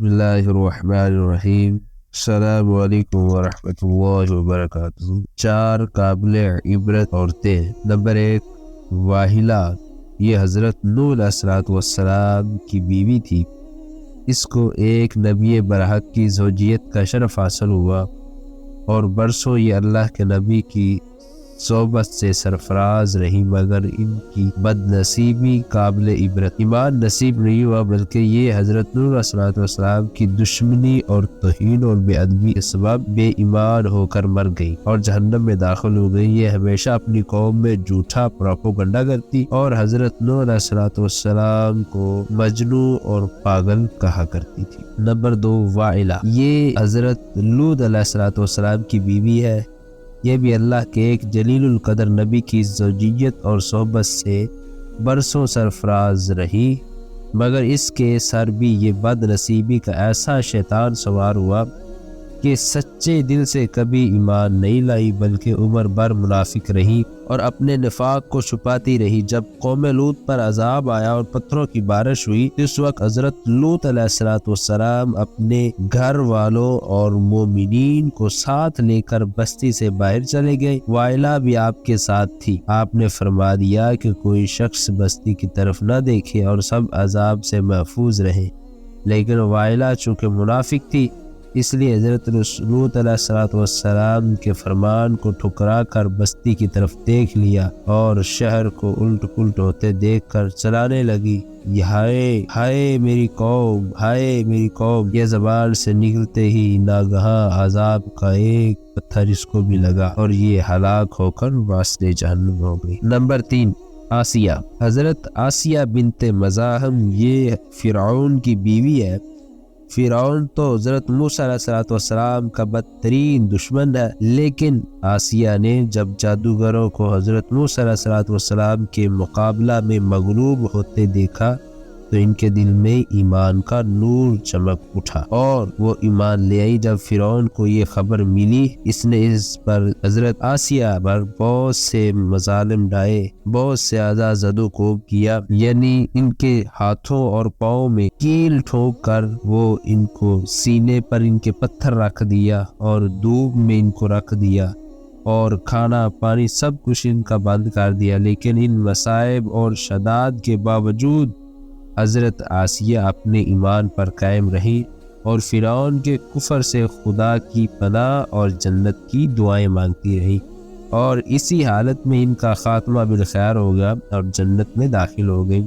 بسم اللہ الرحمن الرحیم، السلام علیکم ورحمۃ اللہ وبرکاتہ۔ 4 قابل عبرت عورتیں۔ نمبر 1، واحلہ، یہ حضرت نوح علیہ السلام کی بیوی تھی۔ اس کو ایک نبی برحق کی زوجیت کا شرف حاصل ہوا اور برسوں یہ اللہ کے نبی کی صحبت سے سرفراز رہی، مگر ان کی بد نصیبی قابل عبرت۔ ایمان نصیب نہیں ہوا، بلکہ یہ حضرت نوح علیہ السلام کی دشمنی اور توہین اور بے ادبی کے سبب بے ایمان ہو کر مر گئی اور جہنم میں داخل ہو گئی۔ یہ ہمیشہ اپنی قوم میں جھوٹا پروپیگنڈا کرتی اور حضرت نوح علیہ السلام کو مجنون اور پاگل کہا کرتی تھی۔ نمبر 2، واعلہ، یہ حضرت لوط علیہ السلام کی بیوی ہے۔ یہ بھی اللہ کے ایک جلیل القدر نبی کی زوجیت اور صحبت سے برسوں سرفراز رہی، مگر اس کے سر بھی یہ بد نصیبی کا ایسا شیطان سوار ہوا کہ سچے دل سے کبھی ایمان نہیں لائی، بلکہ عمر بھر منافق رہی اور اپنے نفاق کو چھپاتی رہی۔ جب قوم لوط پر عذاب آیا اور پتھروں کی بارش ہوئی، اس وقت حضرت لوط علیہ السلام اپنے گھر والوں اور مومنین کو ساتھ لے کر بستی سے باہر چلے گئے۔ وائلہ بھی آپ کے ساتھ تھی۔ آپ نے فرما دیا کہ کوئی شخص بستی کی طرف نہ دیکھے اور سب عذاب سے محفوظ رہیں، لیکن وائلہ چونکہ منافق تھی، اس لیے حضرت لوط علیہ السلام کے فرمان کو ٹھکرا کر بستی کی طرف دیکھ لیا اور شہر کو الٹ پلٹ ہوتے دیکھ کر چلانے لگی۔ ہائے ہائے میری قوم، ہائے میری قوم، یہ زبان سے نکلتے ہی ناگہاں عذاب کا ایک پتھر اس کو بھی لگا اور یہ ہلاک ہو کر واسطے جہنم ہو گئی۔ نمبر 3، آسیہ، حضرت آسیہ بنت مزاحم، یہ فرعون کی بیوی ہے۔ فرعون تو حضرت موسیٰ علیہ السلام کا بدترین دشمن ہے، لیکن آسیہ نے جب جادوگروں کو حضرت موسیٰ علیہ السلام کے مقابلہ میں مغلوب ہوتے دیکھا تو ان کے دل میں ایمان کا نور چمک اٹھا اور وہ ایمان لے آئی۔ جب فرعون کو یہ خبر ملی، اس نے اس پر حضرت آسیہ پر بہت سے مظالم ڈھائے، بہت سے اعضاء زدو کو کیا، یعنی ان کے ہاتھوں اور پاؤں میں کیل ٹھوک کر وہ ان کو سینے پر ان کے پتھر رکھ دیا اور دھوپ میں ان کو رکھ دیا اور کھانا پانی سب کچھ ان کا بند کر دیا۔ لیکن ان مصائب اور شدائد کے باوجود حضرت آسیہ اپنے ایمان پر قائم رہی اور فرعون کے کفر سے خدا کی پناہ اور جنت کی دعائیں مانگتی رہی، اور اسی حالت میں ان کا خاتمہ بالخیر ہو گیا اور جنت میں داخل ہو گئی۔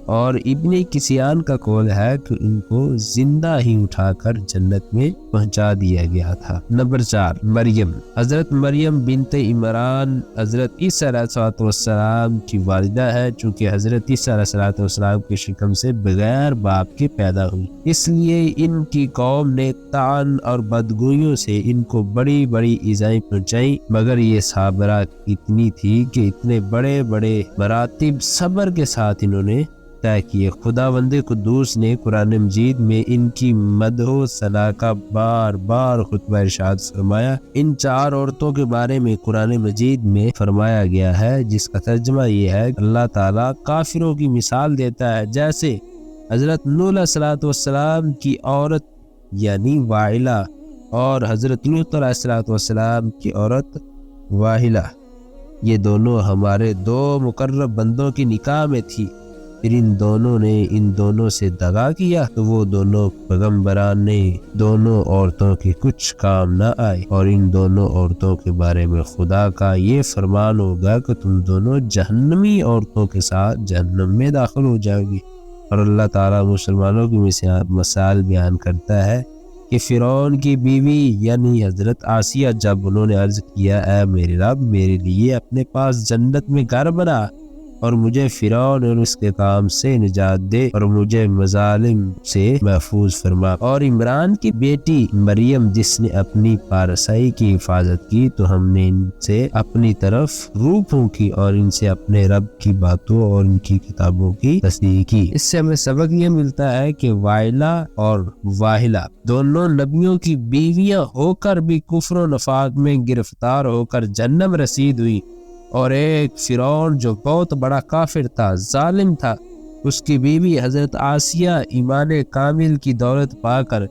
اور ابن کسیان کا قول ہے کہ ان کو زندہ ہی اٹھا کر جنت میں پہنچا دیا گیا تھا۔ نمبر 4، مریم، حضرت مریم بنت عمران حضرت عیسیٰ علیہ السلام کی والدہ ہے، چونکہ حضرت عیسیٰ علیہ السلام کی شکم سے بغیر باپ کے پیدا ہوئی، اس لیے ان کی قوم نے طعن اور بدگوئیوں سے ان کو بڑی بڑی ایذائیں پہنچائی، مگر یہ صابرہ اتنی تھی کہ اتنے بڑے بڑے مراتب صبر کے ساتھ انہوں نے طے کیے۔ خداوند قدوس نے قرآن مجید میں ان کی مدح و ثنا کا بار بار خطبہ ارشاد فرمایا۔ ان 4 عورتوں کے بارے میں قرآن مجید میں فرمایا گیا ہے، جس کا ترجمہ یہ ہے کہ اللہ تعالیٰ کافروں کی مثال دیتا ہے، جیسے حضرت نوح علیہ السلام کی عورت یعنی واعلہ اور حضرت لوط علیہ السلام کی عورت واحلہ، یہ دونوں ہمارے 2 مقرب بندوں کی نکاح میں تھی، پھر ان دونوں نے ان دونوں سے دغا کیا تو وہ دونوں پیغمبران نے دونوں عورتوں کے کچھ کام نہ آئے، اور ان دونوں عورتوں کے بارے میں خدا کا یہ فرمان ہوگا کہ تم دونوں جہنمی عورتوں کے ساتھ جہنم میں داخل ہو جاؤ گی۔ اور اللہ تعالیٰ مسلمانوں کی مثال بیان کرتا ہے کہ فرعون کی بیوی یعنی حضرت آسیہ جب انہوں نے عرض کیا، اے میرے رب، میرے لیے اپنے پاس جنت میں گھر بنا اور مجھے فرعون اور اس کے کام سے نجات دے اور مجھے مظالم سے محفوظ فرما۔ اور عمران کی بیٹی مریم جس نے اپنی پارسائی کی حفاظت کی، تو ہم نے ان سے اپنی طرف روح پھونکی اور ان سے اپنے رب کی باتوں اور ان کی کتابوں کی تصدیق کی۔ اس سے ہمیں سبق یہ ملتا ہے کہ واعلہ اور واحلہ دونوں نبیوں کی بیویاں ہو کر بھی کفر و نفاق میں گرفتار ہو کر جہنم رسید ہوئی، اور ایک فرعون جو بہت بڑا کافر تھا، ظالم تھا، اس کی بیوی حضرت آسیہ ایمان کامل کی دولت پا کر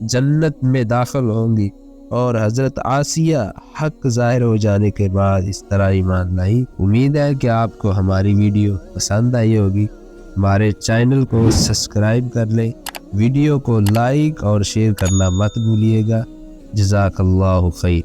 جنت میں داخل ہوں گی، اور حضرت آسیہ حق ظاہر ہو جانے کے بعد اس طرح ایمان لائی۔ امید ہے کہ آپ کو ہماری ویڈیو پسند آئی ہوگی۔ ہمارے چینل کو سبسکرائب کر لیں، ویڈیو کو لائک اور شیئر کرنا مت بھولیے گا۔ جزاک اللہ خیر۔